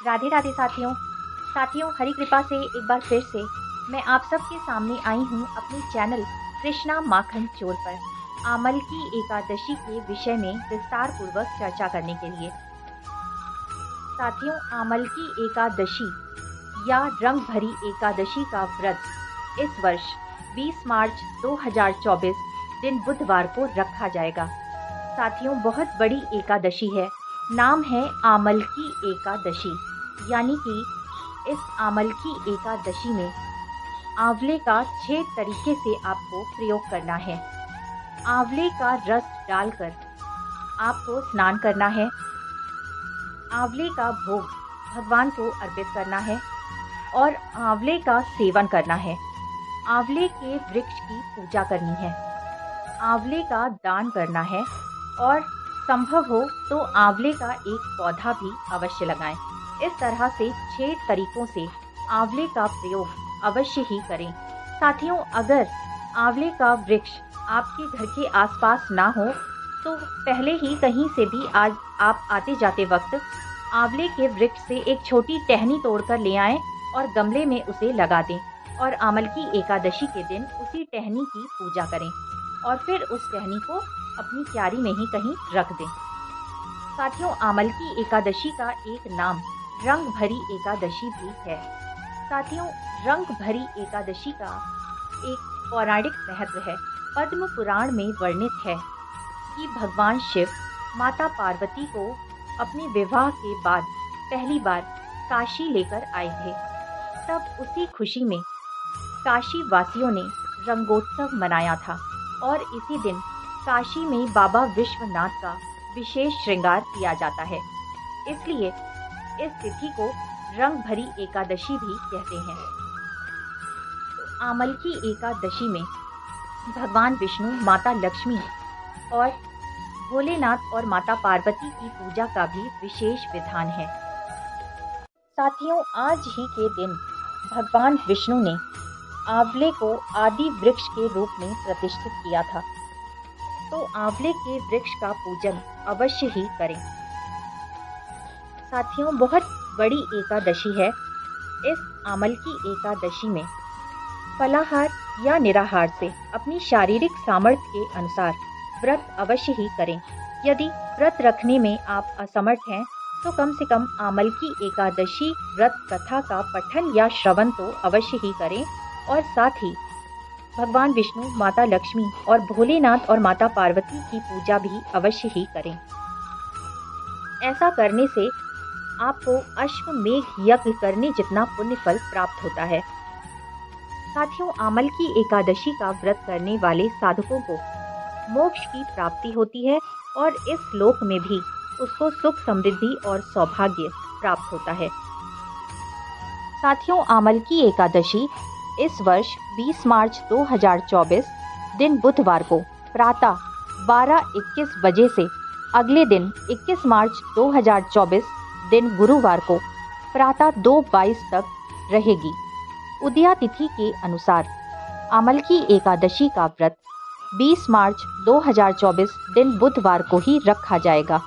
राधे राधे साथियों। हरि कृपा से एक बार फिर से मैं आप सबके सामने आई हूँ अपने चैनल कृष्णा माखन चोर पर आमल की एकादशी के विषय में विस्तार पूर्वक चर्चा करने के लिए। साथियों, आमल की एकादशी या रंग भरी एकादशी का व्रत इस वर्ष 20 मार्च 2024 दिन बुधवार को रखा जाएगा। साथियों, बहुत बड़ी एकादशी है। नाम है आमल की एकादशी, यानी कि इस आमल की एकादशी में आंवले का 6 तरीके से आपको प्रयोग करना है। आंवले का रस डालकर आपको स्नान करना है। आंवले का भोग भगवान को अर्पित करना है और आंवले का सेवन करना है। आंवले के वृक्ष की पूजा करनी है। आंवले का दान करना है और संभव हो तो आंवले का एक पौधा भी अवश्य लगाएं। इस तरह से 6 तरीकों से आंवले का प्रयोग अवश्य ही करें। साथियों, अगर आंवले का वृक्ष आपके घर के आसपास ना हो तो पहले ही कहीं से भी आज आप आते जाते वक्त आंवले के वृक्ष से एक छोटी टहनी तोड़कर ले आएं और गमले में उसे लगा दें और आमल की एकादशी के दिन उसी टहनी की पूजा करें और फिर उस टहनी को अपनी क्यारी में ही कहीं रख दें। साथियों, आमल की एकादशी का एक नाम रंग भरी एकादशी भी है। साथियों, रंग भरी एकादशी का एक पौराणिक महत्व है। पद्म पुराण में वर्णित है कि भगवान शिव माता पार्वती को अपने विवाह के बाद पहली बार काशी लेकर आए थे। तब उसी खुशी में काशी वासियों ने रंगोत्सव मनाया था और इसी दिन काशी में बाबा विश्वनाथ का विशेष श्रृंगार किया जाता है। इसलिए इस तिथि को रंग भरी एकादशी भी कहते हैं। तो आमल की एकादशी में भगवान विष्णु, माता लक्ष्मी और भोलेनाथ और माता पार्वती की पूजा का भी विशेष विधान है। साथियों, आज ही के दिन भगवान विष्णु ने आंवले को आदि वृक्ष के रूप में प्रतिष्ठित किया था, तो आंवले के वृक्ष का पूजन अवश्य ही करें। साथियों, बहुत बड़ी एकादशी है। इस आमल की एकादशी में फलाहार या निराहार से अपनी शारीरिक सामर्थ्य के अनुसार व्रत अवश्य ही करें। यदि व्रत रखने में आप असमर्थ हैं तो कम से कम आमल की एकादशी व्रत कथा का पठन या श्रवण तो अवश्य ही करें और साथ ही भगवान विष्णु, माता लक्ष्मी और भोलेनाथ और माता पार्वती की पूजा भी अवश्य ही करें। ऐसा करने से आपको अश्वमेघ यज्ञ करने जितना पुण्य फल प्राप्त होता है। साथियों, आमल की एकादशी का व्रत करने वाले साधकों को मोक्ष की प्राप्ति होती है और इस लोक में भी उसको सुख, समृद्धि और सौभाग्य प्राप्त होता है। साथियों, आमल की एकादशी इस वर्ष 20 मार्च 2024 दिन बुधवार को प्रातः 12:21 बजे से अगले दिन 21 मार्च 2024 दिन गुरुवार को प्रातः 2:22 तक रहेगी। उदया तिथि के अनुसार आमल की एकादशी का व्रत 20 मार्च 2024 दिन बुधवार को ही रखा जाएगा।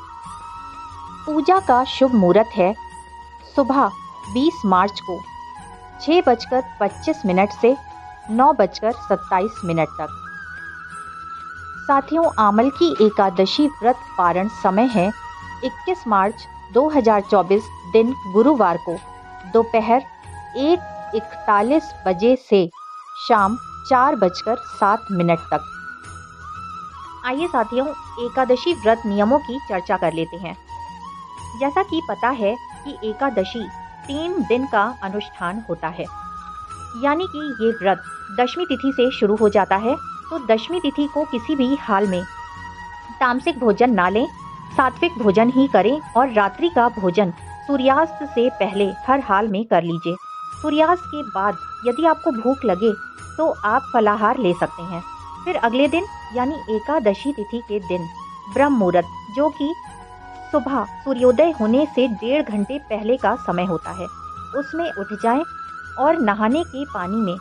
पूजा का शुभ मुहूर्त है सुबह 20 मार्च को 6:25 से 9:27 तक। साथियों, आमल की एकादशी व्रत पारण समय है 21 मार्च 2024 दिन गुरुवार को दोपहर 1:41 बजे से शाम 4:07 तक। आइए साथियों, एकादशी व्रत नियमों की चर्चा कर लेते हैं। जैसा कि पता है कि एकादशी 3 दिन का अनुष्ठान होता है, यानी कि ये व्रत दशमी तिथि से शुरू हो जाता है। तो दशमी तिथि को किसी भी हाल में तामसिक भोजन ना लें, सात्विक भोजन ही करें और रात्रि का भोजन सूर्यास्त से पहले हर हाल में कर लीजिए। सूर्यास्त के बाद यदि आपको भूख लगे तो आप फलाहार ले सकते हैं। फिर अगले दिन यानी एकादशी तिथि के दिन ब्रह्म मुहूर्त, जो कि सुबह सूर्योदय होने से 1.5 घंटे पहले का समय होता है, उसमें उठ जाएं और नहाने के पानी में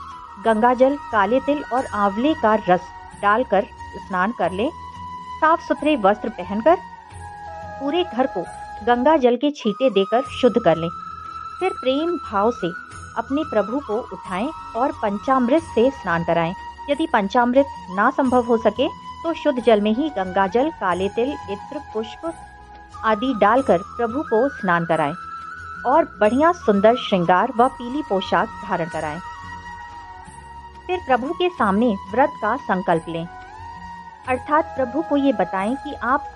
गंगाजल, काले तिल और आंवले का रस डालकर स्नान कर लें। साफ सुथरे वस्त्र पहनकर पूरे घर को गंगा जल के छींटे देकर शुद्ध कर लें। फिर प्रेम भाव से अपने प्रभु को उठाएं और पंचामृत से स्नान कराएं। यदि पंचामृत ना संभव हो सके तो शुद्ध जल में ही गंगा जल, काले तिल, इत्र, पुष्प आदि डालकर प्रभु को स्नान कराएं और बढ़िया सुंदर श्रृंगार व पीली पोशाक धारण कराएं। फिर प्रभु के सामने व्रत का संकल्प लें, अर्थात प्रभु को ये बताएं कि आप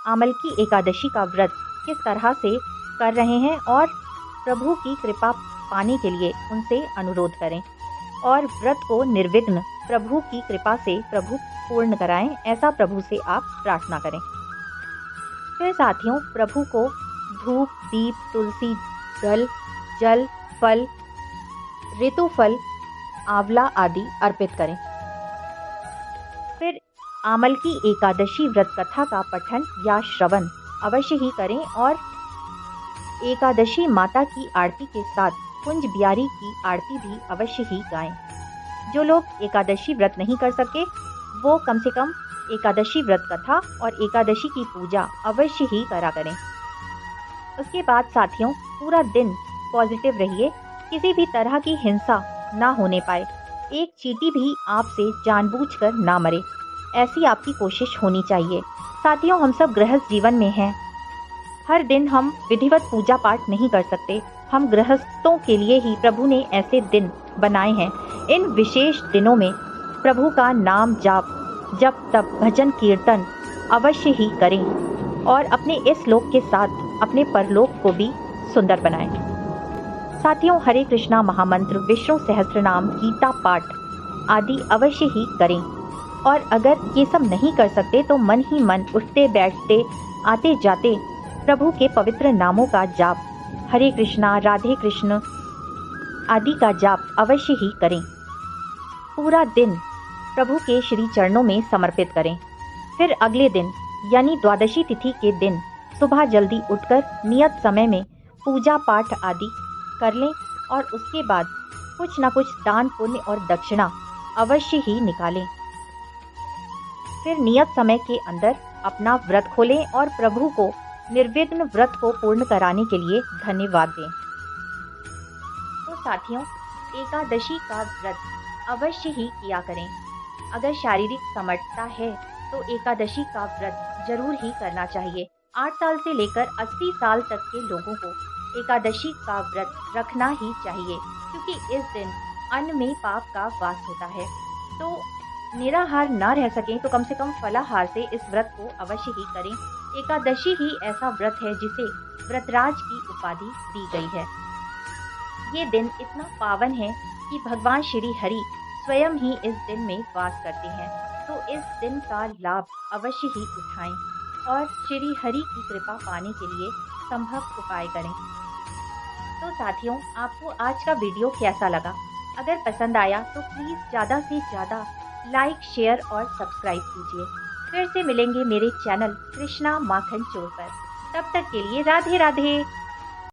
आमल की एकादशी का व्रत किस तरह से कर रहे हैं और प्रभु की कृपा पाने के लिए उनसे अनुरोध करें और व्रत को निर्विघ्न प्रभु की कृपा से प्रभु पूर्ण कराएं, ऐसा प्रभु से आप प्रार्थना करें। फिर साथियों, प्रभु को धूप, दीप, तुलसी दल, जल, फल, ऋतुफल, आंवला आदि अर्पित करें। फिर आमल की एकादशी व्रत कथा का पठन या श्रवण अवश्य ही करें और एकादशी माता की आरती के साथ कुंज बिहारी की आरती भी अवश्य ही गाएं। जो लोग एकादशी व्रत नहीं कर सके वो कम से कम एकादशी व्रत कथा और एकादशी की पूजा अवश्य ही करा करें। उसके बाद साथियों, पूरा दिन पॉजिटिव रहिए, किसी भी तरह की हिंसा ना होने पाए, एक चींटी भी आपसे जानबूझकर ना मरे, ऐसी आपकी कोशिश होनी चाहिए। साथियों, हम सब गृहस्थ जीवन में हैं, हर दिन हम विधिवत पूजा पाठ नहीं कर सकते। हम गृहस्थों के लिए ही प्रभु ने ऐसे दिन बनाए हैं। इन विशेष दिनों में प्रभु का नाम जाप, जप, तप, भजन, कीर्तन अवश्य ही करें और अपने इस लोक के साथ अपने परलोक को भी सुंदर बनाएं। साथियों, हरे कृष्णा महामंत्र, विष्णु सहस्त्रनाम, गीता पाठ आदि अवश्य ही करें और अगर ये सब नहीं कर सकते तो मन ही मन उठते बैठते आते जाते प्रभु के पवित्र नामों का जाप, हरे कृष्णा, राधे कृष्ण आदि का जाप अवश्य ही करें। पूरा दिन प्रभु के श्री चरणों में समर्पित करें। फिर अगले दिन यानी द्वादशी तिथि के दिन सुबह जल्दी उठकर नियत समय में पूजा पाठ आदि कर लें और उसके बाद कुछ न कुछ दान पुण्य और दक्षिणा अवश्य ही निकालें। फिर नियत समय के अंदर अपना व्रत खोलें और प्रभु को निर्विघ्न व्रत को पूर्ण कराने के लिए धन्यवाद दें। तो साथियों, एकादशी का व्रत अवश्य ही किया करें। अगर शारीरिक समर्थता है तो एकादशी का व्रत जरूर ही करना चाहिए। 8 साल से लेकर 80 साल तक के लोगों को एकादशी का व्रत रखना ही चाहिए, क्योंकि इस दिन अन्न में पाप का वास होता है। तो निराहार न रह सकें तो कम से कम फलाहार से इस व्रत को अवश्य ही करें। एकादशी ही ऐसा व्रत है जिसे व्रतराज की उपाधि दी गई है। ये दिन इतना पावन है कि भगवान श्री हरि स्वयं ही इस दिन में वास करते हैं। तो इस दिन का लाभ अवश्य ही उठाएं और श्री हरि की कृपा पाने के लिए संभव उपाय करें। तो साथियों, आपको आज का वीडियो कैसा लगा? अगर पसंद आया तो प्लीज़ ज़्यादा से ज़्यादा लाइक, शेयर और सब्सक्राइब कीजिए। फिर से मिलेंगे मेरे चैनल कृष्णा माखन चोर पर। तब तक के लिए राधे राधे।